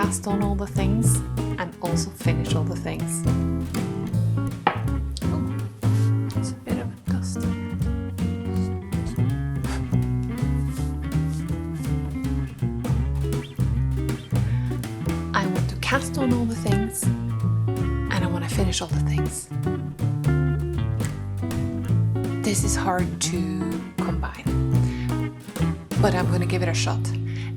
cast on all the things and also finish all the things. Oh, it's a bit of a dust. I want to cast on all the things and I want to finish all the things. This is hard to combine, but I'm going to give it a shot.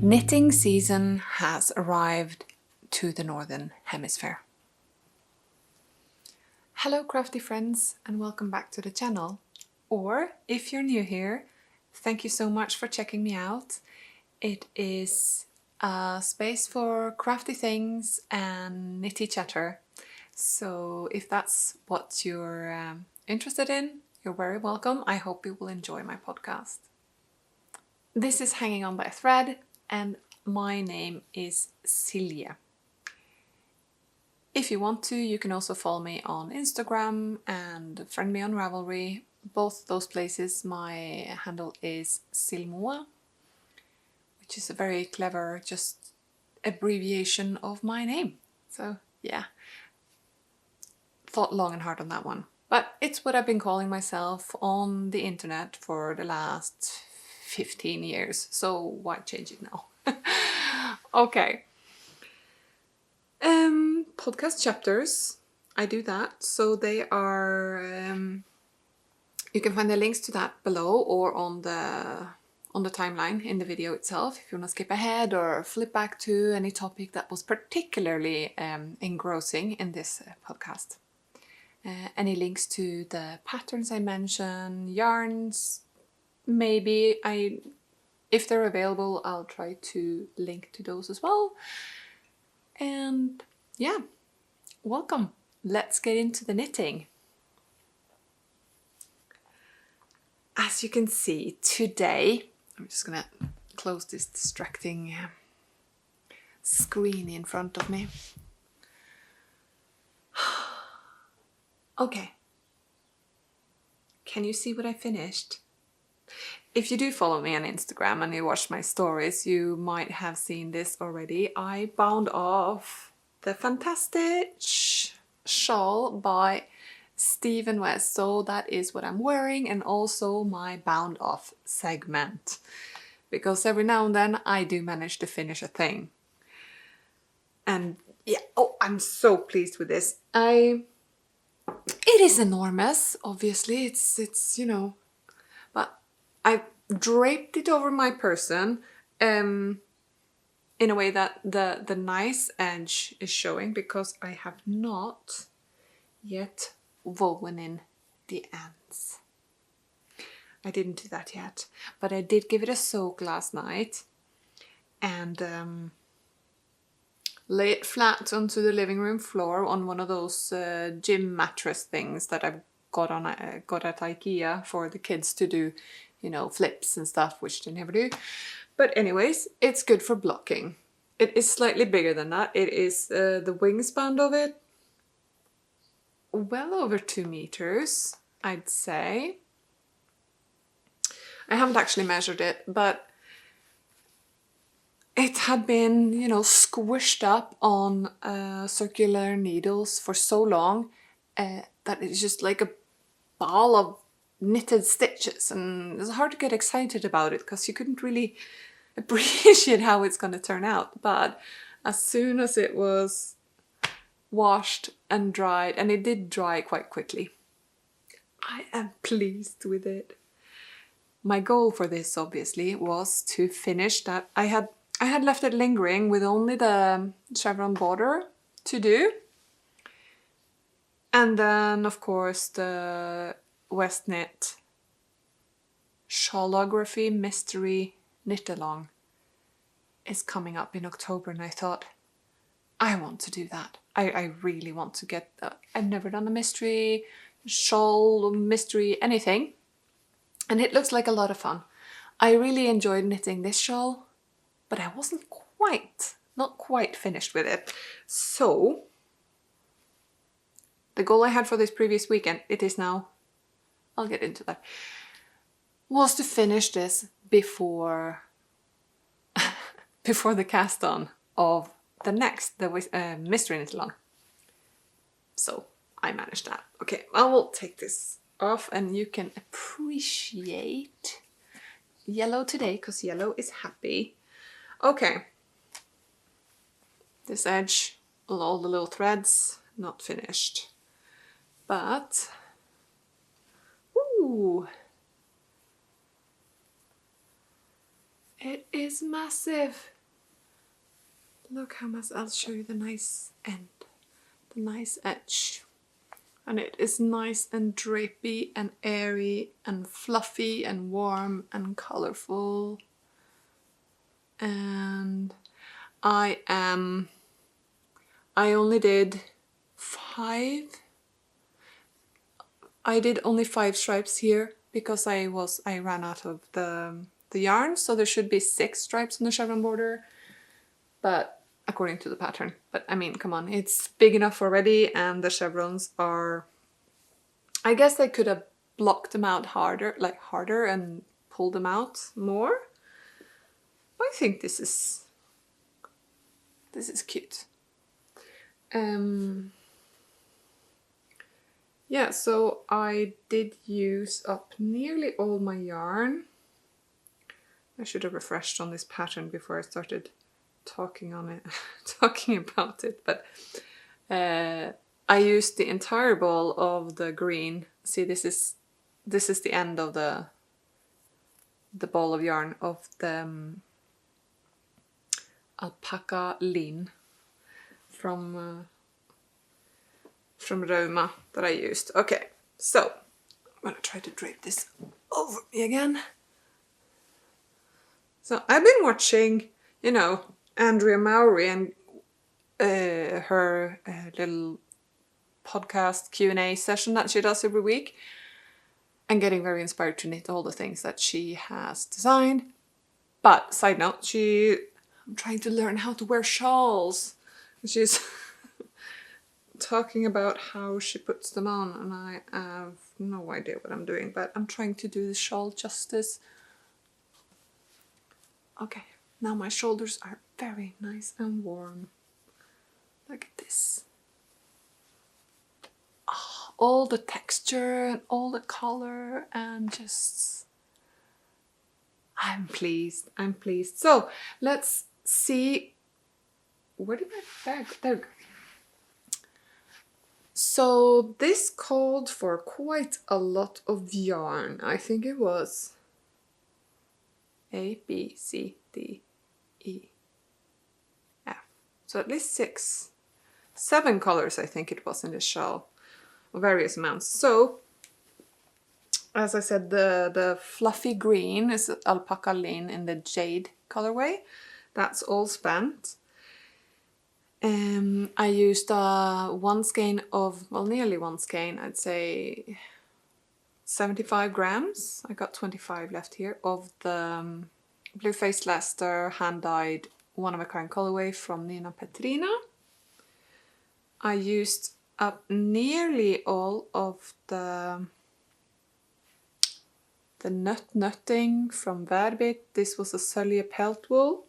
Knitting season has arrived to the Northern Hemisphere. Hello crafty friends and welcome back to the channel. Or if you're new here, thank you so much for checking me out. It is a space for crafty things and nitty chatter. So if that's what you're interested in, you're very welcome. I hope you will enjoy my podcast. This is Hanging On by a Thread and my name is Sølje. If you want to, you can also follow me on Instagram and friend me on Ravelry. Both those places, my handle is Silmoa, which is a very clever just abbreviation of my name. So yeah, thought long and hard on that one. But it's what I've been calling myself on the internet for the last 15 years. So why change it now? Okay. Podcast chapters. I do that. So they are... you can find the links to that below or on the timeline in the video itself. If you want to skip ahead or flip back to any topic that was particularly engrossing in this podcast. Any links to the patterns I mentioned, yarns, maybe if they're available, I'll try to link to those as well. And yeah, welcome. Let's get into the knitting. As you can see today, I'm just gonna close this distracting screen in front of me. Okay, can you see what I finished? If you do follow me on Instagram and you watch my stories, you might have seen this already. I bound off the Fantastitch Shawl by Stephen West. So that is what I'm wearing and also my bound off segment. Because every now and then I do manage to finish a thing. And yeah, oh, I'm so pleased with this. It is enormous, obviously, it's you know, but I draped it over my person in a way that the nice edge is showing because I have not yet woven in the ends. I didn't do that yet, but I did give it a soak last night and lay it flat onto the living room floor on one of those gym mattress things that I've got at IKEA for the kids to do, you know, flips and stuff, which they never do. But anyways, it's good for blocking. It is slightly bigger than that. It is the wingspan of it, well over 2 meters, I'd say. I haven't actually measured it, but it had been, you know, squished up on circular needles for so long that it's just like a ball of knitted stitches, and it's hard to get excited about it because you couldn't really appreciate how it's going to turn out. But as soon as it was washed and dried, and it did dry quite quickly, I am pleased with it. My goal for this obviously was to finish that. I had left it lingering with only the chevron border to do. And then, of course, the WestKnits Shawlography Mystery Knit-along is coming up in October. And I thought, I want to do that. I really want to get that. I've never done a mystery, shawl, mystery, anything. And it looks like a lot of fun. I really enjoyed knitting this shawl, but I wasn't not quite finished with it. So the goal I had for this previous weekend, it is now, I'll get into that, was to finish this before the cast on of the next, the mystery knit along. So I managed that. Okay, I will take this off and you can appreciate yellow today because yellow is happy. Okay, this edge, all the little threads, not finished, but ooh, it is massive. Look how much. I'll show you the nice end, the nice edge. And it is nice and drapey and airy and fluffy and warm and colorful. And I only did 5. I did only 5 stripes here because I ran out of the yarn, so there should be 6 stripes on the chevron border, but according to the pattern. But I mean, come on, it's big enough already, and the chevrons are, I guess I could have blocked them out harder and pulled them out more. I think this is cute. Yeah, so I did use up nearly all my yarn. I should have refreshed on this pattern before I started talking about it, but I used the entire ball of the green. See, this is the end of the ball of yarn of the Alpakka lin from Rauma that I used. Okay, so I'm gonna try to drape this over me again. So I've been watching, you know, Andrea Mowry and her little podcast Q&A session that she does every week, and getting very inspired to knit all the things that she has designed. But side note, I'm trying to learn how to wear shawls. She's talking about how she puts them on, and I have no idea what I'm doing, but I'm trying to do the shawl justice. Okay, now my shoulders are very nice and warm. Look at this. Oh, all the texture and all the color, and just I'm pleased. I'm pleased. So let's see. Where did my bag? There we go. So this called for quite a lot of yarn. I think it was A, B, C, D, E, F. So at least 7 colors I think it was in this shawl, of various amounts. So as I said, the fluffy green is Alpakka lin in the jade colorway. That's all spent. I used one skein of, well, nearly one skein, I'd say 75 grams. I got 25 left here of the Blue Faced Leicester hand-dyed one-of-a-kind colorway from NinaPetrina. I used up nearly all of the nutting from Værbitt. This was a Sølje pelt wool.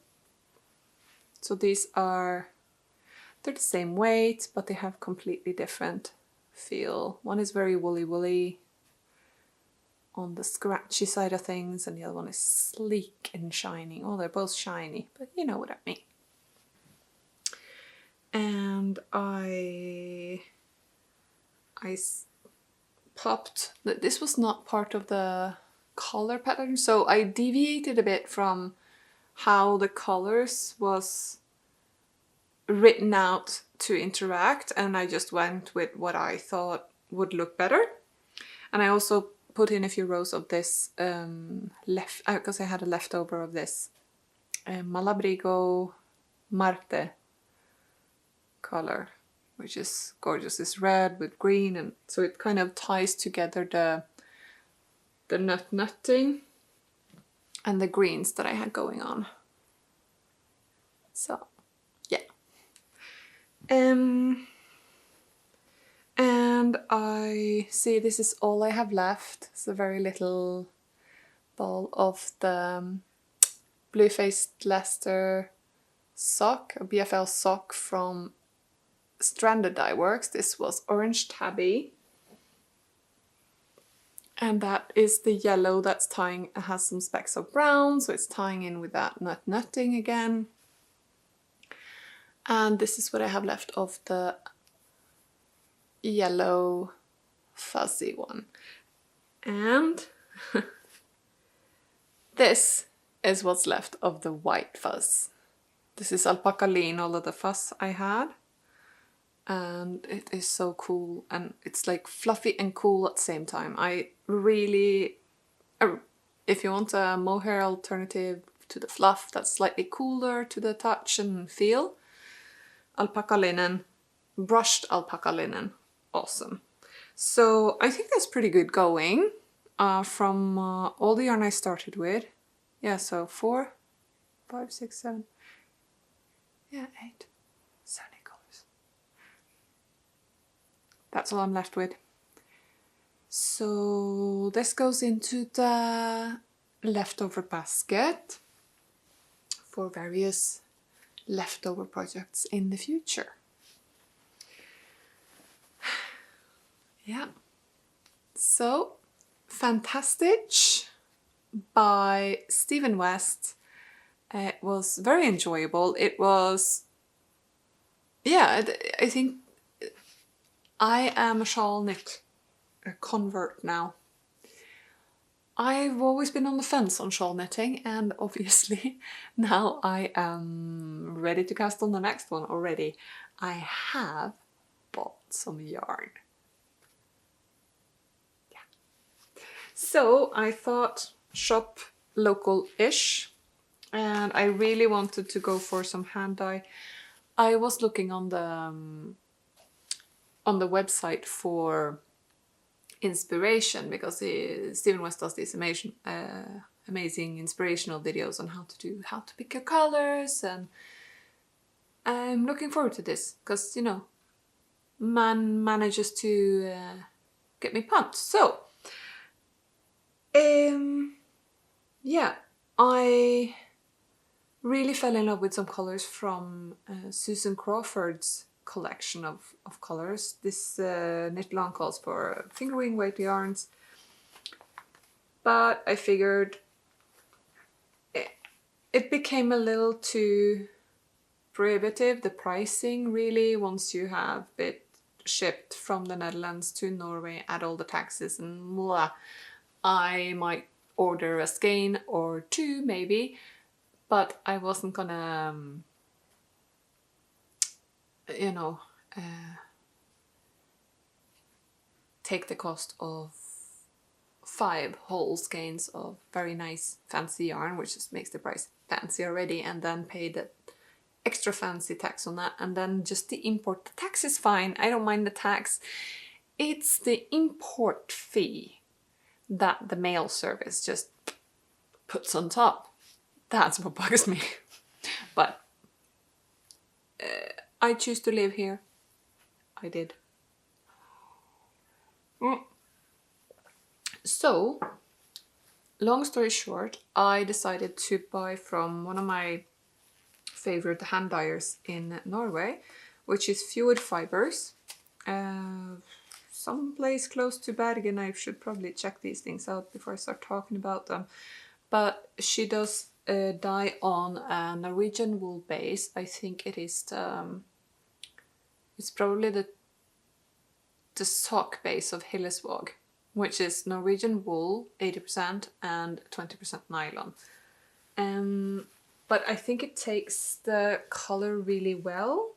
So these they're the same weight, but they have completely different feel. One is very woolly on the scratchy side of things, and the other one is sleek and shiny. Oh, they're both shiny, but you know what I mean. And I popped, this was not part of the color pattern, so I deviated a bit from how the colors was written out to interact, and I just went with what I thought would look better. And I also put in a few rows of this because I had a leftover of this Malabrigo Marte color, which is gorgeous. It's red with green, and so it kind of ties together the nutting and the greens that I had going on. So yeah. And I see this is all I have left. It's a very little ball of the Blue Faced Leicester sock, a BFL sock from Stranded Dyeworks. This was orange tabby. And that is the yellow that's tying, it has some specks of brown, so it's tying in with that nutting again. And this is what I have left of the yellow fuzzy one. And this is what's left of the white fuzz. This is Alpakka Lean, all of the fuzz I had. And it is so cool, and it's like fluffy and cool at the same time. I really, if you want a mohair alternative to the fluff that's slightly cooler to the touch and feel, alpaca linen, brushed alpaca linen, awesome. So I think that's pretty good going from all the yarn I started with. Yeah, so 4, 5, 6, 7, yeah, 8, 7 colors. That's all I'm left with. So this goes into the leftover basket for various leftover projects in the future. Yeah. So Fantastitch by Stephen West. It was very enjoyable. It was, yeah, I think I am a shawl knit convert now. I've always been on the fence on shawl knitting, and obviously now I am ready to cast on the next one already. I have bought some yarn. Yeah. So I thought shop local-ish, and I really wanted to go for some hand dye. I was looking on the website for inspiration, because Stephen West does these amazing inspirational videos on how to pick your colors, and I'm looking forward to this because, you know, man manages to get me pumped. So yeah, I really fell in love with some colors from Susan Crawford's collection of colors. This knit along calls for fingerwing weight yarns, but I figured it became a little too prohibitive, the pricing really, once you have it shipped from the Netherlands to Norway, add all the taxes and blah. I might order a skein or two maybe, but I wasn't gonna you know, take the cost of 5 whole skeins of very nice fancy yarn, which just makes the price fancy already, and then pay the extra fancy tax on that, and then just the import. The tax is fine, I don't mind the tax. It's the import fee that the mail service just puts on top. That's what bugs me. But I choose to live here. I did. So, long story short, I decided to buy from one of my favorite hand dyers in Norway, which is Fjord Fibers. Someplace close to Bergen. I should probably check these things out before I start talking about them. But she does dye on a Norwegian wool base. I think it is it's probably the sock base of Hillesvåg, which is Norwegian wool 80% and 20% nylon. But I think it takes the color really well.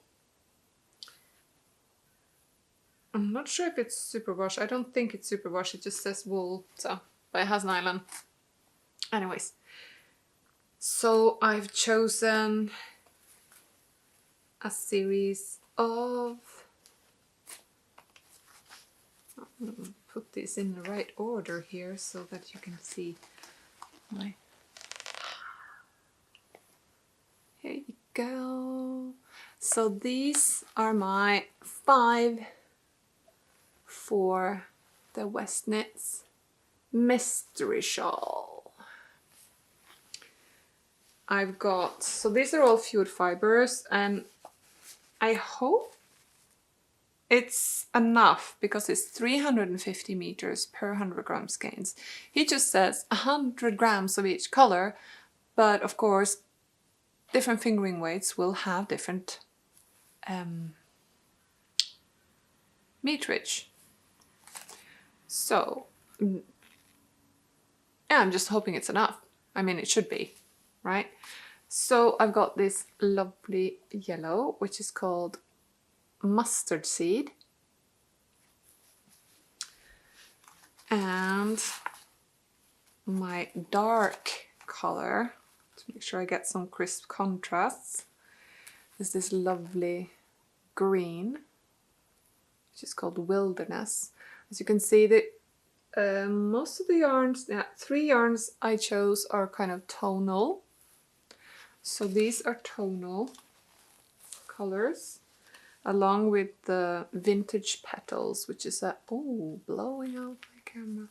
I'm not sure if it's superwash. I don't think it's superwash. It just says wool, so, but it has nylon. Anyways, so I've chosen a series of, put this in the right order here so that you can see my, here you go. So these are my 5 for the WestKnits Mystery Shawl. I've got, so these are all fewered fibers, and I hope it's enough because it's 350 meters per 100 gram skeins. He just says 100 grams of each color, but of course different fingering weights will have different meterage. So yeah, I'm just hoping it's enough. I mean, it should be, right? So I've got this lovely yellow, which is called mustard seed. And my dark color, to make sure I get some crisp contrasts, is this lovely green, which is called Wilderness. As you can see, that most of the yarns, 3 yarns I chose are kind of tonal. So these are tonal colors, along with the Vintage Petals, which is a, oh, blowing out my camera.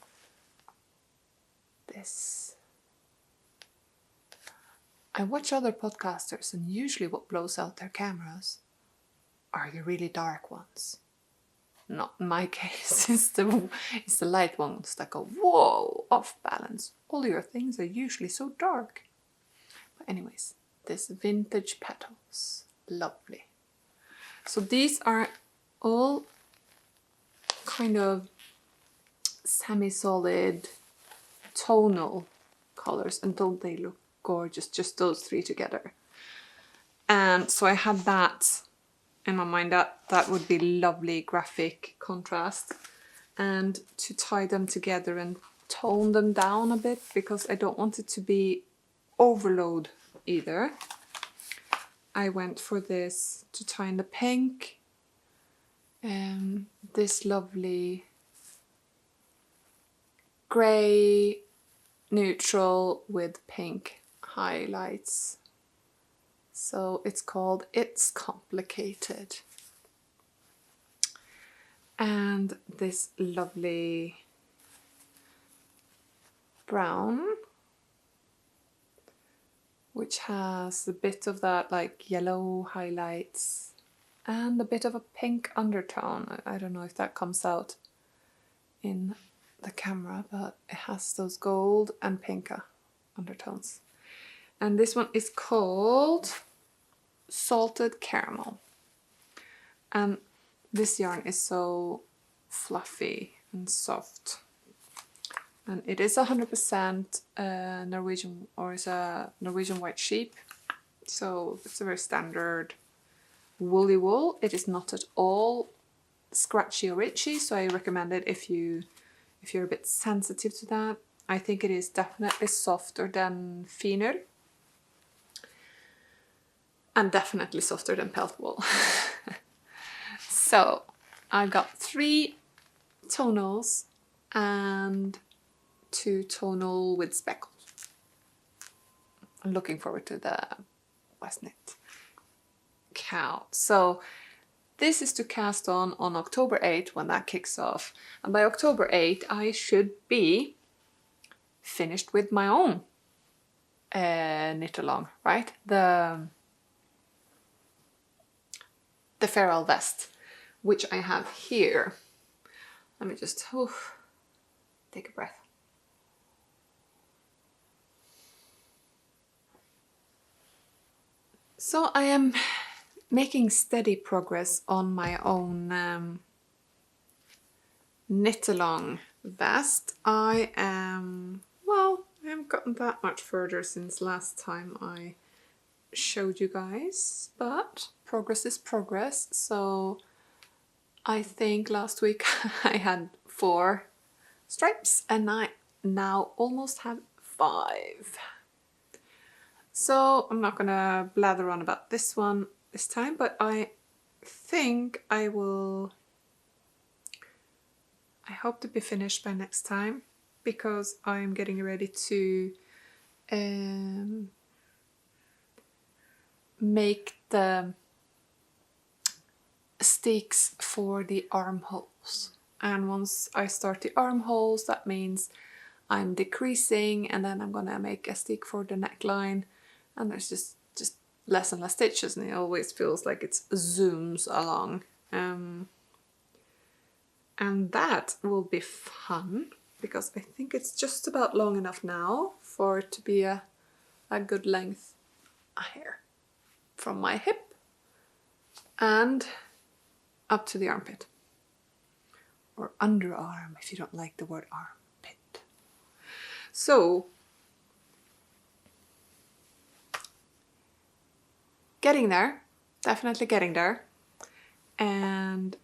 This. I watch other podcasters, and usually what blows out their cameras are the really dark ones. Not in my case, it's the light ones that go, whoa, off balance. All your things are usually so dark. But anyways, this Vintage Petals, lovely. So these are all kind of semi-solid tonal colors, and don't they look gorgeous, just those 3 together. And so I had that in my mind, that would be lovely graphic contrast, and to tie them together and tone them down a bit, because I don't want it to be overload either. I went for this to tie in the pink, this lovely grey neutral with pink highlights. So it's called It's Complicated. And this lovely brown, which has a bit of that like yellow highlights and a bit of a pink undertone. I don't know if that comes out in the camera, but it has those gold and pink undertones. And this one is called Salted Caramel. And this yarn is so fluffy and soft. And it is 100% Norwegian, or is a Norwegian white sheep. So it's a very standard woolly wool. It is not at all scratchy or itchy, so I recommend it if you're a bit sensitive to that. I think it is definitely softer than Finull, and definitely softer than pelt wool. So I got 3 tonals and 2 tonal with speckles. I'm looking forward to the WestKnits MKAL. So this is to cast on October 8th when that kicks off. And by October 8th I should be finished with my own knit along, right? The Finull vest, which I have here. Let me just take a breath. So I am making steady progress on my own knit along vest. I haven't gotten that much further since last time I showed you guys, but progress is progress. So I think last week I had 4 stripes and I now almost have 5. So I'm not gonna blather on about this one this time, but I think I hope to be finished by next time, because I'm getting ready to make the sticks for the armholes. And once I start the armholes, that means I'm decreasing, and then I'm gonna make a stick for the neckline, and there's just less and less stitches, and it always feels like it zooms along. And that will be fun, because I think it's just about long enough now for it to be a good length here from my hip and up to the armpit, or underarm if you don't like the word armpit. So getting there, definitely getting there, and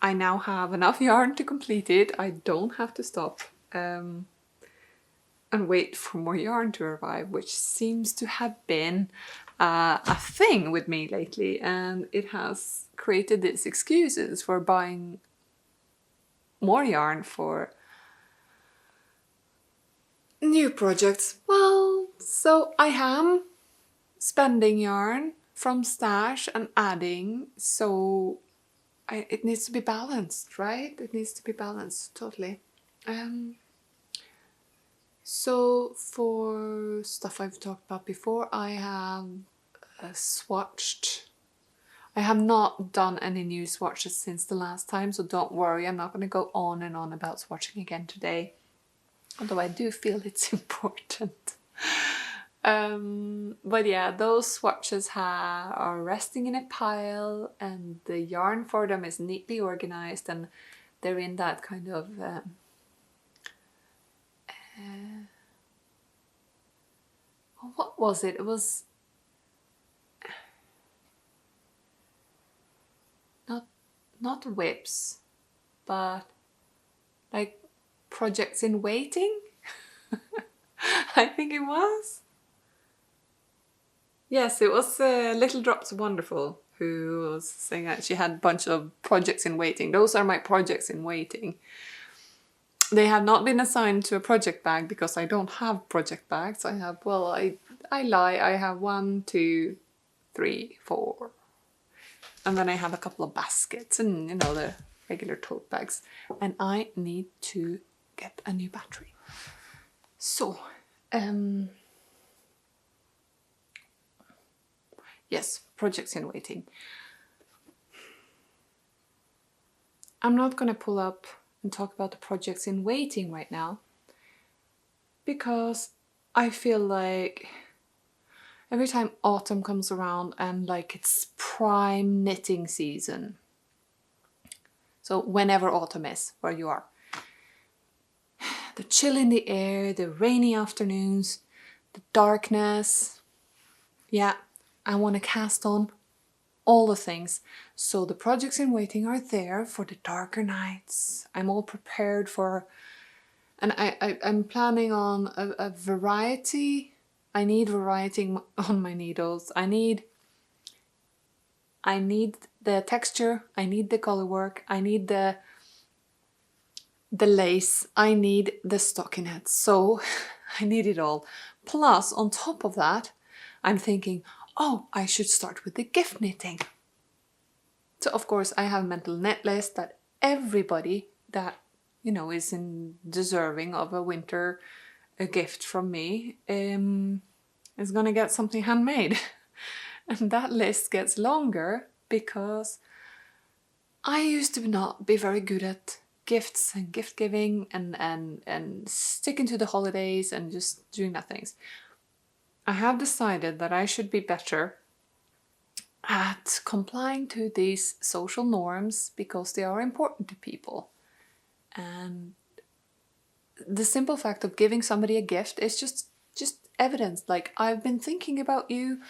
I now have enough yarn to complete it. I don't have to stop and wait for more yarn to arrive, which seems to have been a thing with me lately, and it has created these excuses for buying more yarn for new projects. Well, so I am spending yarn from stash and adding, so it needs to be balanced, right? It needs to be balanced, totally. So for stuff I've talked about before, I have swatched. I have not done any new swatches since the last time, so don't worry, I'm not going to go on and on about swatching again today, although I do feel it's important. But yeah, those swatches are resting in a pile, and the yarn for them is neatly organized, and they're in that kind of what was it? It was not whips, but like projects in waiting. I think it was. Yes, it was Little Drops Wonderful who was saying that she had a bunch of projects in waiting. Those are my projects in waiting. They have not been assigned to a project bag because I don't have project bags. I have, well, I lie, I have 1, 2, 3, 4. And then I have a couple of baskets and, you know, the regular tote bags. And I need to get a new battery. So, yes, projects in waiting. I'm not going to pull up and talk about the projects in waiting right now, because I feel like every time autumn comes around and like it's prime knitting season, so whenever autumn is where you are, the chill in the air, the rainy afternoons, the darkness, yeah, I want to cast on all the things. So the projects in waiting are there for the darker nights. I'm all prepared for, and I'm planning on a variety. I need variety on my needles. I need the texture, I need the color work, I need the lace, I need the stockinette. So I need it all. Plus, on top of that, I'm thinking, oh, I should start with the gift knitting. So of course I have a mental net list that everybody that, you know, is deserving of a winter gift from me is gonna get something handmade. And that list gets longer because I used to not be very good at gifts and gift giving and sticking to the holidays and just doing that things. I have decided that I should be better at complying to these social norms because they are important to people. And the simple fact of giving somebody a gift is just evidence, like, I've been thinking about you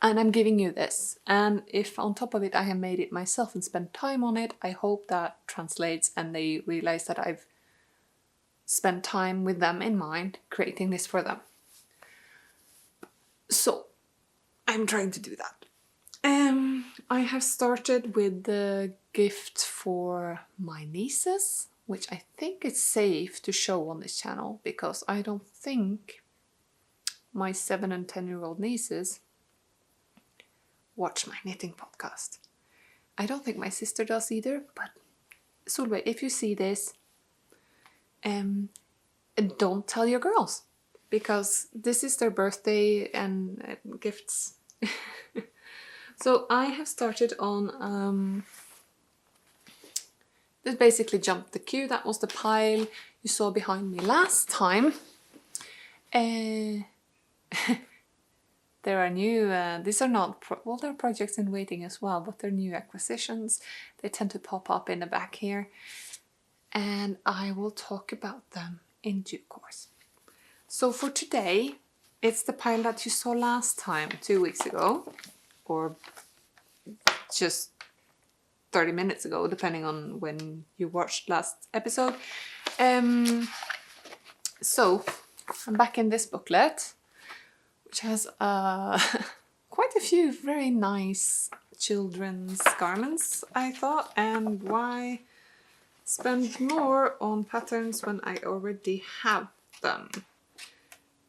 and I'm giving you this. And if on top of it I have made it myself and spent time on it, I hope that translates and they realize that I've spent time with them in mind, creating this for them. So I'm trying to do that. I have started with the gift for my nieces, which I think is safe to show on this channel because I don't think my 7 and 10-year-old nieces watch my knitting podcast. I don't think my sister does either, but Sølje, if you see this, don't tell your girls. because this is their birthday and gifts. So I have started on this basically jumped the queue. That was the pile you saw behind me last time. There are new, these are not, well, they're projects in waiting as well, but they're new acquisitions. They tend to pop up in the back here, and I will talk about them in due course. So for today, it's the pile that you saw last time, 2 weeks ago, or just 30 minutes ago, depending on when you watched last episode. So I'm back in this booklet, which has quite a few very nice children's garments, I thought. And why spend more on patterns when I already have them?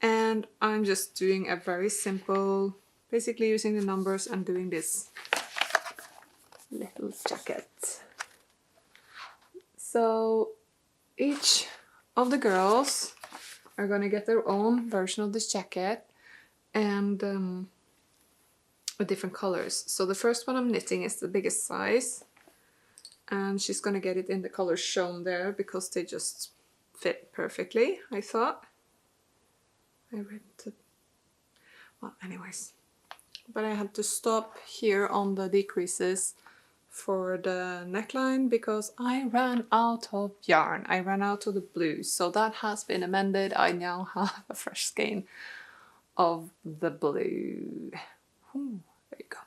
And I'm just doing a very simple, basically using the numbers and doing this little jacket. So each of the girls are gonna get their own version of this jacket, and with different colors. So the first one I'm knitting is the biggest size, and she's gonna get it in the colors shown there because they just fit perfectly, I thought. I read it. Well, anyways, but I had to stop here on the decreases for the neckline because I ran out of yarn. I ran out of the blue, so that has been amended. I now have a fresh skein of the blue. Ooh, there you go.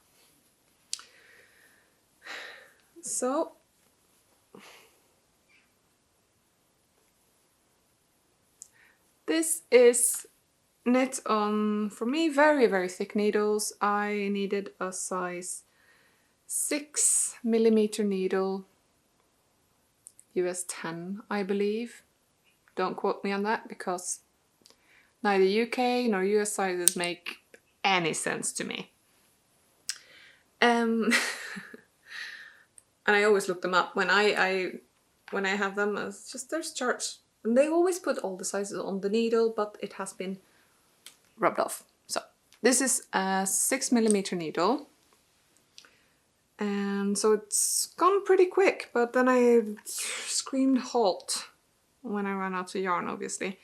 So this is knit on, for me, very, very thick needles. I needed a size 6mm needle, US 10, I believe. Don't quote me on that because neither UK nor US sizes make any sense to me. And I always look them up when I have them. It's just there's charts, and they always put all the sizes on the needle, but it has been rubbed off. So this is a 6mm needle. And so it's gone pretty quick, but then I screamed halt when I ran out of yarn, obviously.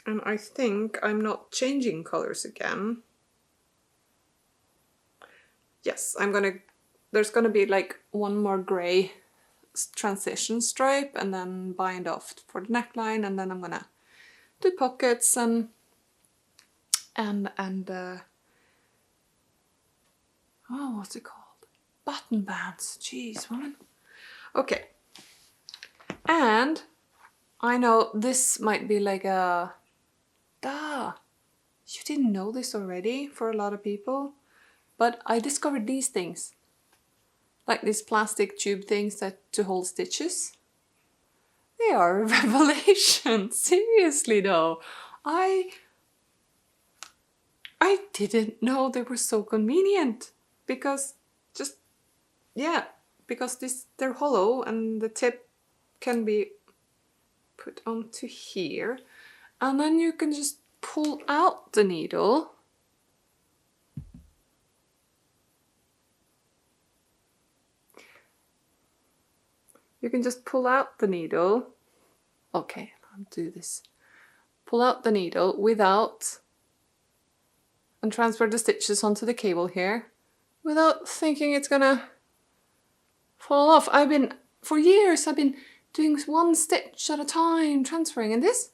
And I think I'm not changing colors again. Yes, there's gonna be like one more gray transition stripe and then bind off for the neckline, and then I'm gonna do pockets and oh, what's it called? Button bands. Jeez, woman. Okay. And I know this might be like a duh. You didn't know this already for a lot of people, but I discovered these things. Like these plastic tube things to hold stitches. They are a revelation. Seriously though. I didn't know they were so convenient, because they're hollow and the tip can be put onto here, and then you can just pull out the needle. You can just pull out the needle. Okay, I'll do this. Pull out the needle and transfer the stitches onto the cable here without thinking it's gonna fall off. For years I've been doing one stitch at a time, transferring, and this,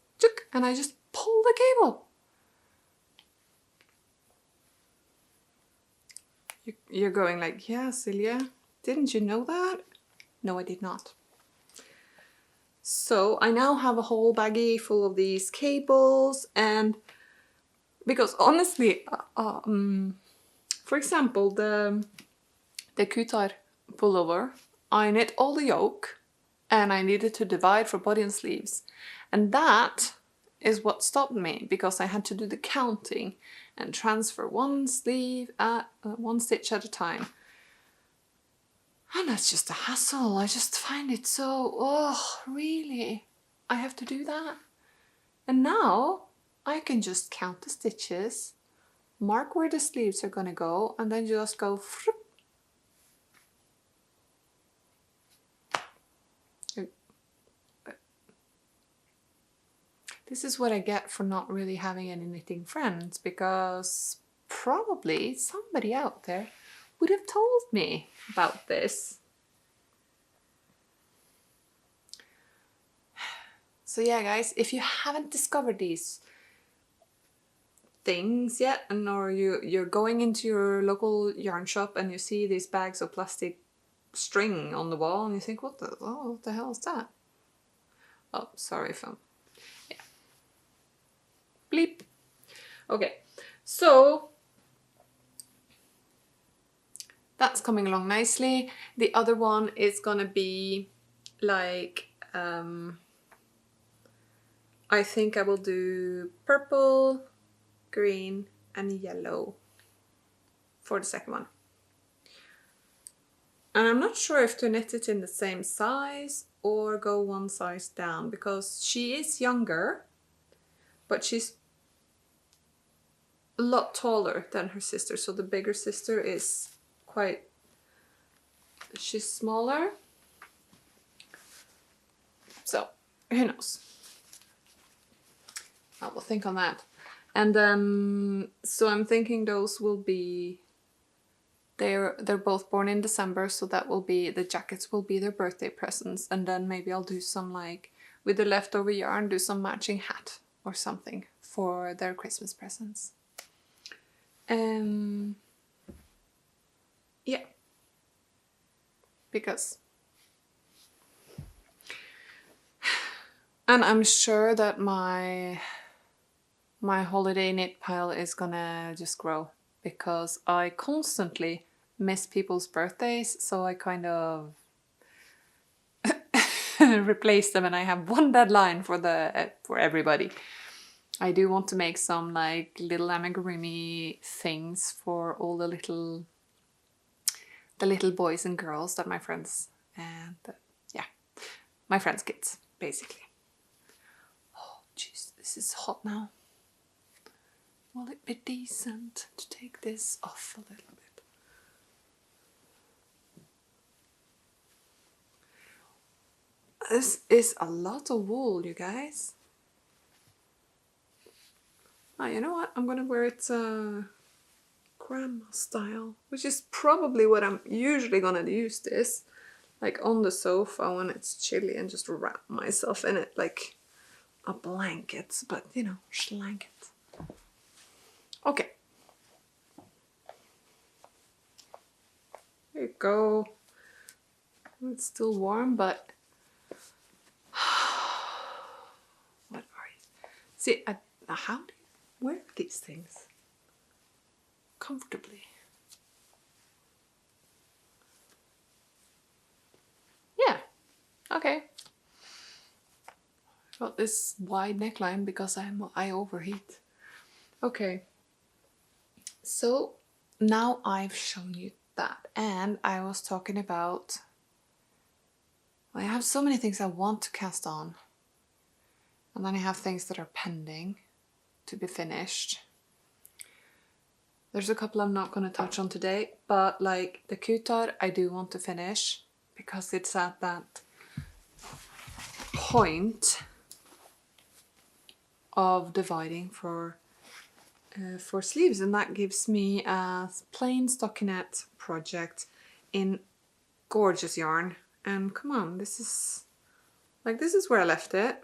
and I just pull the cable. You're going like, yeah, Sølje, didn't you know that? No, I did not. So I now have a whole baggie full of these cables, and because honestly, for example, the kutar pullover, I knit all the yoke and I needed to divide for body and sleeves, and that is what stopped me, because I had to do the counting and transfer one sleeve at one stitch at a time. And that's just a hassle. I just find it so, oh, really? I have to do that? And now I can just count the stitches, mark where the sleeves are gonna go, and then just go frup. This is what I get for not really having any knitting friends, because probably somebody out there would have told me about this. So yeah, guys, if you haven't discovered these things yet, and or you're going into your local yarn shop and you see these bags of plastic string on the wall and you think, what the hell is that? Oh, sorry, phone. Yeah. Bleep. Okay, so that's coming along nicely. The other one is gonna be like, I think I will do purple, green and yellow for the second one. And I'm not sure if to knit it in the same size or go one size down, because she is younger, but she's a lot taller than her sister. So the bigger sister is she's smaller. So who knows? I will think on that. And then, so I'm thinking those will be, they're both born in December, so that will be, the jackets will be their birthday presents. And then maybe I'll do some, like, with the leftover yarn, do some matching hat or something for their Christmas presents. Yeah. Because... And I'm sure that my holiday knit pile is gonna just grow, because I constantly miss people's birthdays, so I kind of replace them, and I have one deadline for everybody. I do want to make some like little amigurumi things for all the little boys and girls that my friends and my friends' kids basically. Oh jeez, this is hot now. Will it be decent to take this off a little bit? This is a lot of wool, you guys. Oh, you know what? I'm gonna wear it grandma style, which is probably what I'm usually gonna use this, like on the sofa when it's chilly, and just wrap myself in it like a blanket, but you know, schlanket. Okay. There you go. It's still warm, but what are you? See, how do you wear these things comfortably? Yeah. Okay. Got this wide neckline because I overheat. Okay. So now I've shown you that, and I was talking about, I have so many things I want to cast on, and then I have things that are pending to be finished. There's a couple I'm not going to touch on today, but like the kutar I do want to finish, because it's at that point of dividing for sleeves, and that gives me a plain stockinette project in gorgeous yarn. And come on, this is where I left it.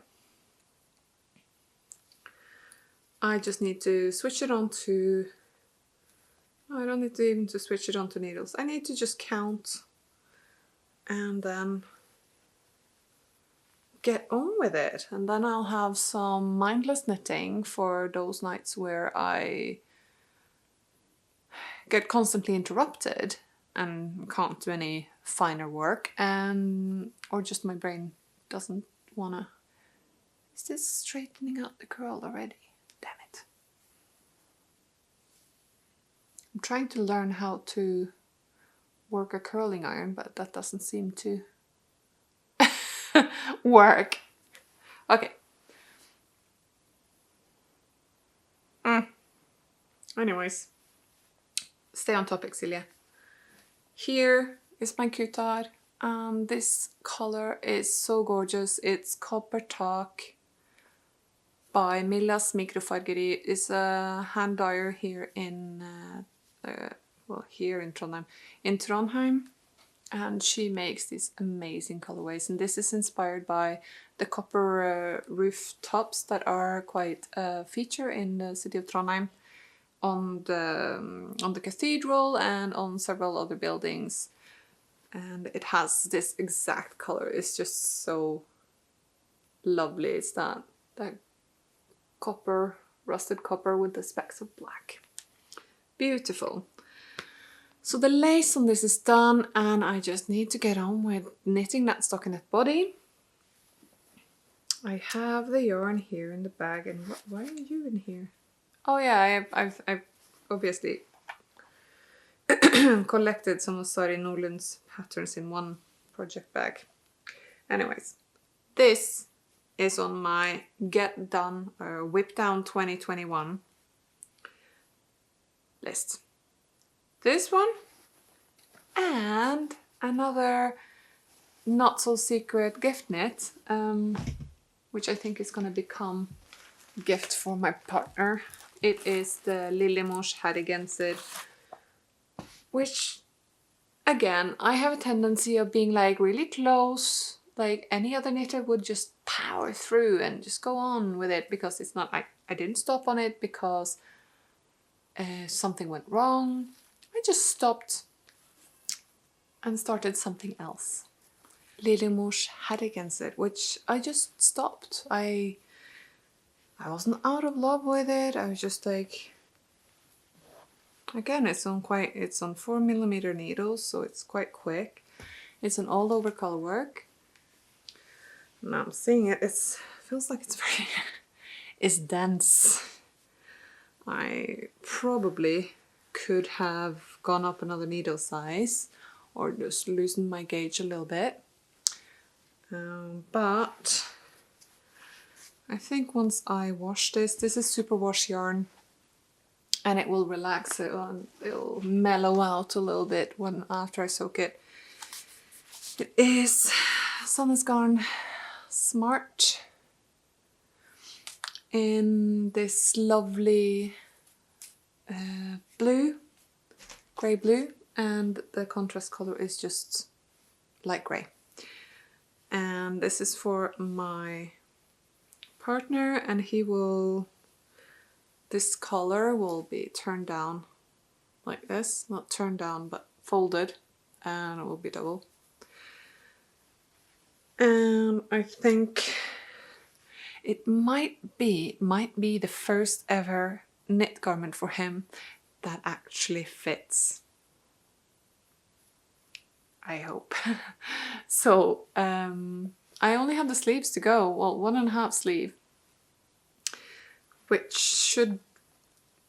I just need to switch it on to, I don't need to even to switch it onto needles. I need to just count and then get on with it, and then I'll have some mindless knitting for those nights where I get constantly interrupted and can't do any finer work, and or just my brain doesn't wanna. Is this straightening out the curl already? Damn it. I'm trying to learn how to work a curling iron, but that doesn't seem to work. Okay. Anyways, stay on topic, Silje. Here is my kutar, and this color is so gorgeous. It's Copper Talk by Millas Mikrofargeri. It's a hand dyer here in here in Trondheim, and she makes these amazing colorways. And this is inspired by the copper rooftops that are quite a feature in the city of Trondheim, on the cathedral and on several other buildings. And it has this exact color. It's just so lovely. It's that copper, rusted copper with the specks of black. Beautiful. So the lace on this is done, and I just need to get on with knitting that stockinette body. I have the yarn here in the bag, and why are you in here? Oh yeah, I've obviously collected some of Sari Nordlund's patterns in one project bag. Anyways, this is on my Get Done WIPdown 2021 list. This one and another not so secret gift knit, which I think is going to become a gift for my partner. It is the Lillemors Herregenser, which again, I have a tendency of being like really close. Like any other knitter would just power through and just go on with it, because it's not like I didn't stop on it because something went wrong. I just stopped and started something else. Lillemors Herregenser, which I just stopped. I wasn't out of love with it. I was just like, again, it's on 4mm needles, so it's quite quick. It's an all over color work. Now I'm seeing it, it feels like it's very, it's dense. I probably could have gone up another needle size or just loosened my gauge a little bit. But I think once I wash this is superwash yarn, and it will relax it and it'll mellow out a little bit after I soak it. It is Rauma Garn Smart in this lovely blue, grey blue, and the contrast color is just light grey. And this is for my partner, and this collar will be turned down like this, not turned down but folded, and it will be double. And I think it might be the first ever knit garment for him that actually fits. I hope. So I only have the sleeves to go, well, 1.5 sleeve, which should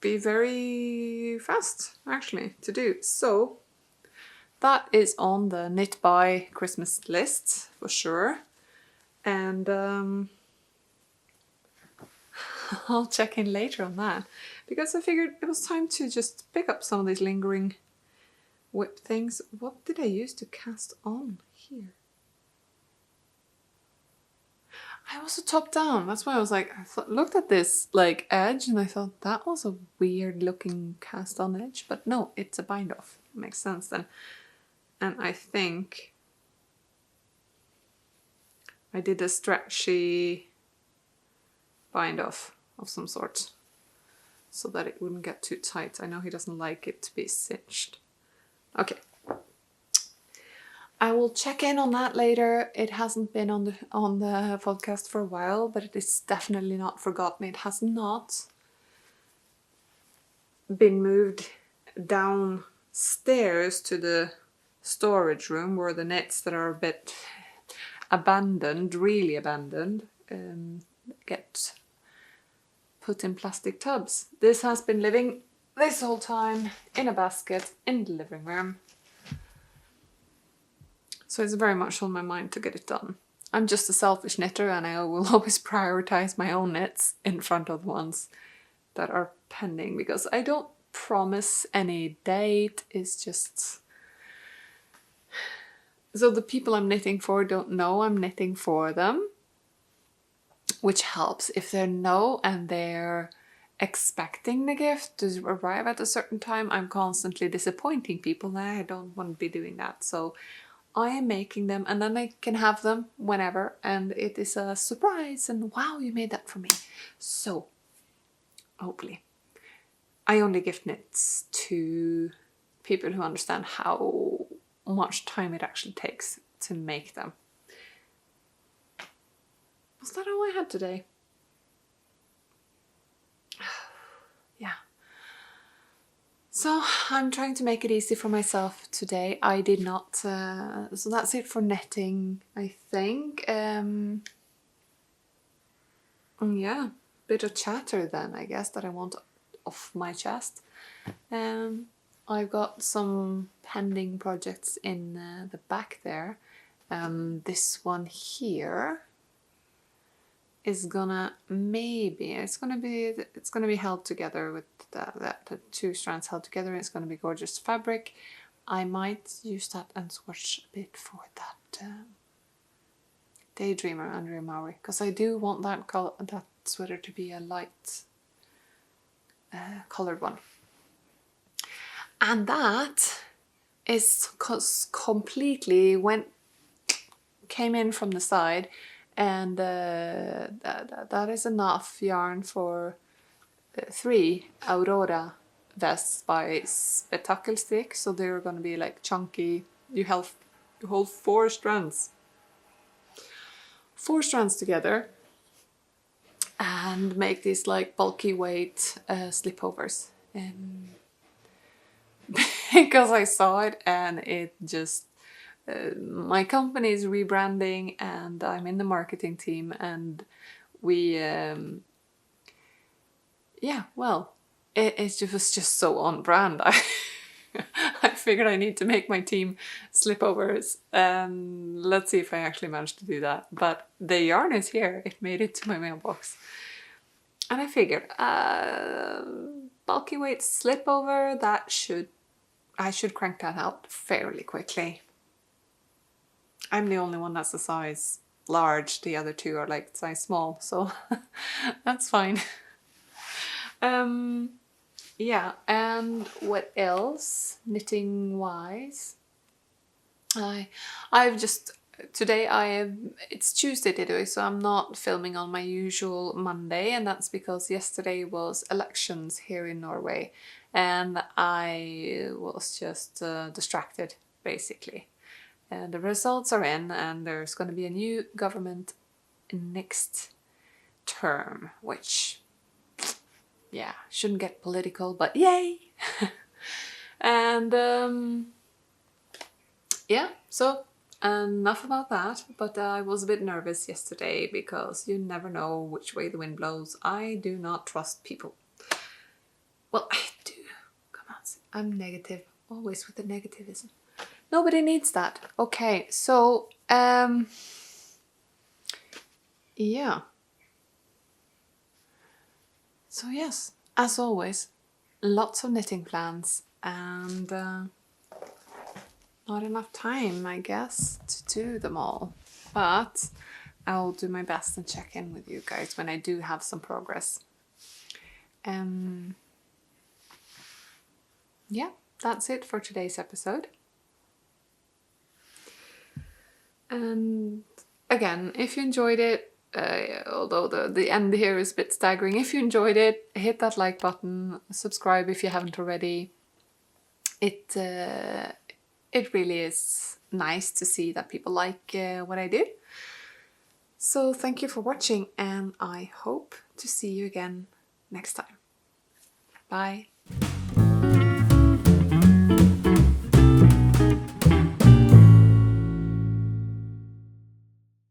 be very fast actually to do. So that is on the knit by Christmas list for sure, and I'll check in later on that, because I figured it was time to just pick up some of these lingering whip things. What did I use to cast on here? I also top down. That's why I was like, looked at this like edge and I thought that was a weird looking cast on edge, but no, it's a bind off. Makes sense then. And I think I did a stretchy bind off of some sort so that it wouldn't get too tight. I know he doesn't like it to be cinched. Okay. I will check in on that later. It hasn't been on the podcast for a while, but it is definitely not forgotten. It has not been moved downstairs to the storage room where the knits that are a bit abandoned, really abandoned, get put in plastic tubs. This has been living this whole time in a basket in the living room. So it's very much on my mind to get it done. I'm just a selfish knitter, and I will always prioritize my own knits in front of the ones that are pending, because I don't promise any date. It's just... So the people I'm knitting for don't know I'm knitting for them, which helps. If they know and they're expecting the gift to arrive at a certain time, I'm constantly disappointing people. I don't want to be doing that. So I am making them, and then I can have them whenever, and it is a surprise, and wow, you made that for me. So hopefully I only gift knits to people who understand how much time it actually takes to make them. Was that all I had today? Yeah. So I'm trying to make it easy for myself today. I did not, so that's it for knitting, I think. Yeah, bit of chatter then, I guess, that I want off my chest. I've got some pending projects in the back there. This one here is gonna it's gonna be held together with the two strands held together. It's gonna be gorgeous fabric. I might use that and swatch a bit for that Daydreamer under Maori, because I do want that sweater to be a light colored one. And that is completely came in from the side, and that is enough yarn for 3 Aurora vests by Spettakelstik. So they're going to be like chunky. You hold 4 strands. 4 strands together and make these like bulky weight slipovers. Because I saw it and it just... my company is rebranding and I'm in the marketing team, and we... yeah, well, it was just so on brand. I figured I need to make my team slipovers, and let's see if I actually manage to do that. But the yarn is here. It made it to my mailbox. And I figured, bulky weight slipover, I should crank that out fairly quickly. I'm the only one that's a size large. The other 2 are like size small, so that's fine. Yeah, and what else knitting wise? I've just today it's Tuesday today, so I'm not filming on my usual Monday, and that's because yesterday was elections here in Norway and I was just distracted basically. And the results are in, and there's going to be a new government next term, which, yeah, shouldn't get political, but yay! And yeah, so enough about that. But I was a bit nervous yesterday because you never know which way the wind blows. I do not trust people. Well, I do. Come on, I'm negative, always with the negativism. Nobody needs that. Okay, so yeah. So yes, as always, lots of knitting plans and not enough time, I guess, to do them all. But I'll do my best and check in with you guys when I do have some progress. Yeah, that's it for today's episode. And again, if you enjoyed it, although the end here is a bit staggering, if you enjoyed it, hit that like button, subscribe if you haven't already. It really is nice to see that people like what I do. So thank you for watching, and I hope to see you again next time. Bye.